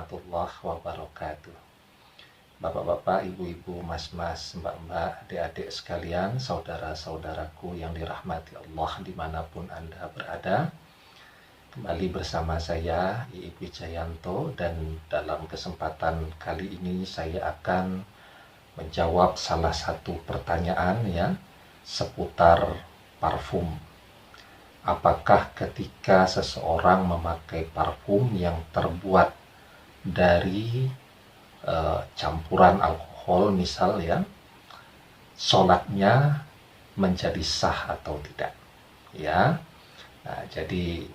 warahmatullahi wabarakatuh. Bapak-bapak, ibu-ibu, mas-mas, mbak-mbak, adik-adik sekalian, saudara-saudaraku yang dirahmati Allah dimanapun Anda berada. Kembali bersama saya, Iip Wijayanto, dan dalam kesempatan kali ini saya akan menjawab salah satu pertanyaan ya, seputar parfum. Apakah ketika seseorang memakai parfum yang terbuat dari campuran alkohol misal ya, sholatnya menjadi sah atau tidak ya. Nah, jadi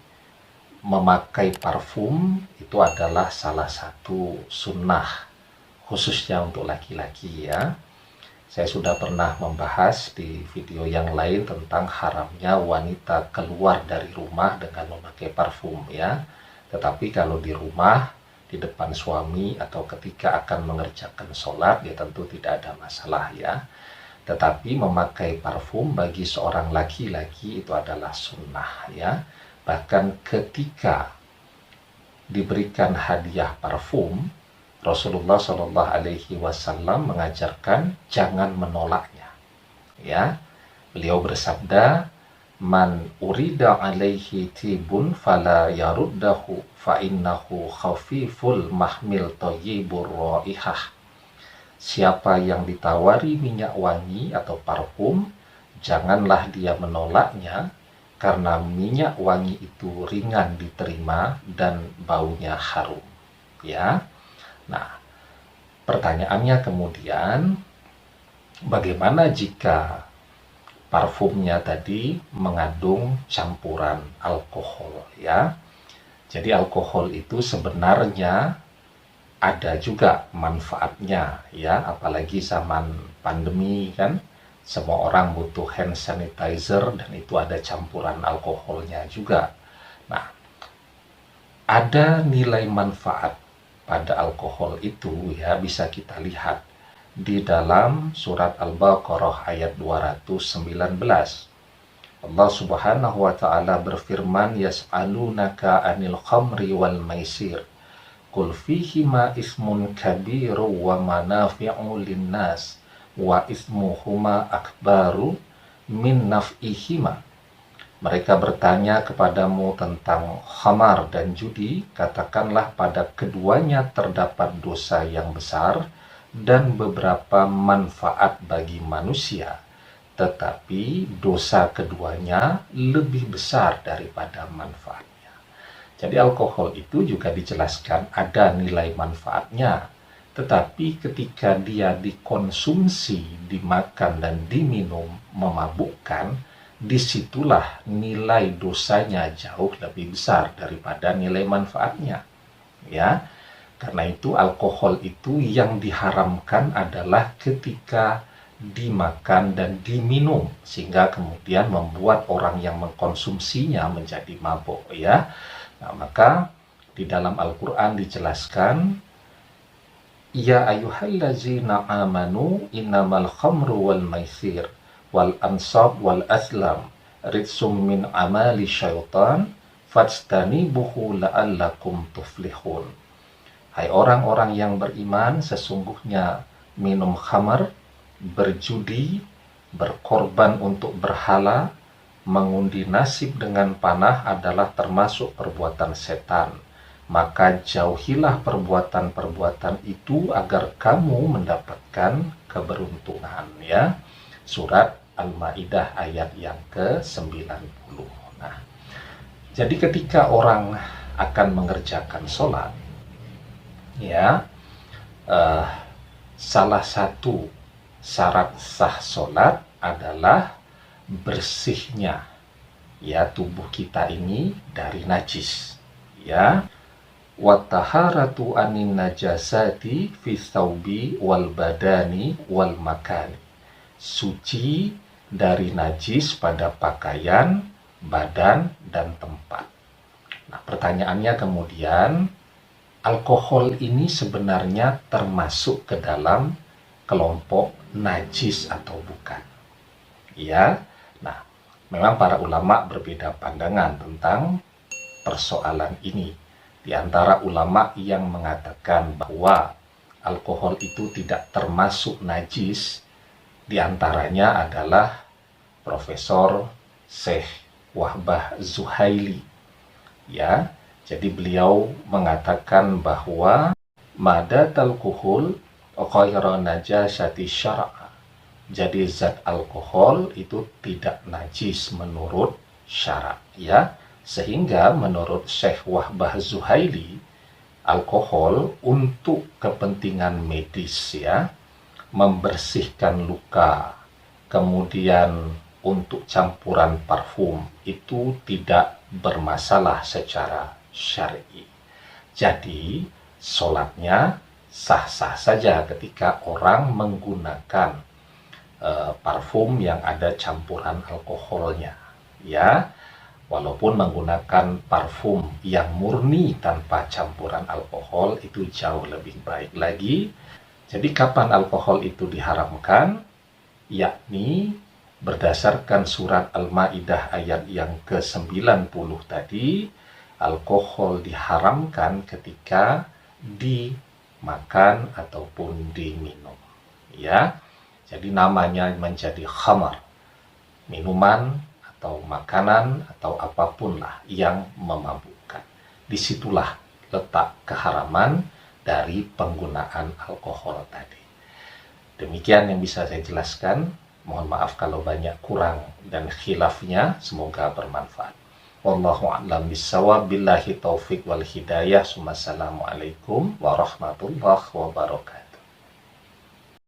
memakai parfum itu adalah salah satu sunnah khususnya untuk laki-laki ya. Saya sudah pernah membahas di video yang lain tentang haramnya wanita keluar dari rumah dengan memakai parfum ya. Tetapi kalau di rumah, di depan suami atau ketika akan mengerjakan sholat, ya tentu tidak ada masalah ya. Tetapi memakai parfum bagi seorang laki-laki itu adalah sunnah ya. Bahkan ketika diberikan hadiah parfum, Rasulullah Shallallahu Alaihi Wasallam mengajarkan jangan menolaknya. Ya, beliau bersabda, "Man urida alaihi tibun fala yaruddahu fa innahu khafiful mahmil thayyibur raihah." Siapa yang ditawari minyak wangi atau parfum, janganlah dia menolaknya karena minyak wangi itu ringan diterima dan baunya harum. Ya. Nah, pertanyaannya kemudian, bagaimana jika parfumnya tadi mengandung campuran alkohol ya? Jadi alkohol itu sebenarnya ada juga manfaatnya ya, apalagi zaman pandemi kan, semua orang butuh hand sanitizer dan itu ada campuran alkoholnya juga. Nah, ada nilai manfaat pada alkohol itu ya, bisa kita lihat di dalam surat Al-Baqarah ayat 219. Allah Subhanahu wa taala berfirman, "Yas'alunaka 'anil khamri wal maisir. Qul fihima ismun kabiru wa manafi'u lin-nas wa ismuhuma akbaru min naf'ihima." Mereka bertanya kepadamu tentang khamar dan judi, katakanlah pada keduanya terdapat dosa yang besar dan beberapa manfaat bagi manusia, tetapi dosa keduanya lebih besar daripada manfaatnya. Jadi alkohol itu juga dijelaskan ada nilai manfaatnya, tetapi ketika dia dikonsumsi, dimakan dan diminum memabukkan, disitulah nilai dosanya jauh lebih besar daripada nilai manfaatnya ya. Karena itu alkohol itu yang diharamkan adalah ketika dimakan dan diminum, sehingga kemudian membuat orang yang mengkonsumsinya menjadi mabuk ya. Nah, maka di dalam Al-Quran dijelaskan, "Ya ayyuhallazina amanu innamal khamru wal maisir wal ansab wal aslam ridtsum min amali syaitan fajtanibuhu la'allakum tuflihun." Hai orang-orang yang beriman, sesungguhnya minum khamar, berjudi, berkorban untuk berhala, mengundi nasib dengan panah adalah termasuk perbuatan setan. Maka jauhilah perbuatan-perbuatan itu agar kamu mendapatkan keberuntungan ya. Surat Al-Maidah ayat yang ke-90. Nah, jadi ketika orang akan mengerjakan sholat ya, salah satu syarat sah sholat adalah bersihnya ya tubuh kita ini dari najis ya. Wa taharatu anin najasati fi thawbi wal badani wal makani. Suci dari najis pada pakaian, badan, dan tempat. Nah, pertanyaannya kemudian, alkohol ini sebenarnya termasuk ke dalam kelompok najis atau bukan? Ya, nah, memang para ulama berbeda pandangan tentang persoalan ini. Di antara ulama yang mengatakan bahwa alkohol itu tidak termasuk najis, di antaranya adalah Profesor Syekh Wahbah Zuhaili. Ya, jadi beliau mengatakan bahwa madat alkohol ghairu najasati syar'a. Jadi zat alkohol itu tidak najis menurut syarak, ya. Sehingga menurut Syekh Wahbah Zuhaili, alkohol untuk kepentingan medis, ya, membersihkan luka, kemudian untuk campuran parfum itu tidak bermasalah secara syar'i. Jadi sholatnya sah-sah saja ketika orang menggunakan parfum yang ada campuran alkoholnya, ya. Walaupun menggunakan parfum yang murni tanpa campuran alkohol itu jauh lebih baik lagi. Jadi kapan alkohol itu diharamkan? Yakni berdasarkan surat Al-Maidah ayat yang ke-90 tadi, alkohol diharamkan ketika dimakan ataupun diminum, ya. Jadi namanya menjadi khamar, minuman atau makanan atau apapun lah yang memabukkan. Disitulah letak keharaman dari penggunaan alkohol tadi. Demikian yang bisa saya jelaskan. Mohon maaf kalau banyak kurang dan khilafnya. Semoga bermanfaat. Wallahu a'lam bishawab. Billahi taufik wal hidayah. Wassalamualaikum warahmatullahi wabarakatuh.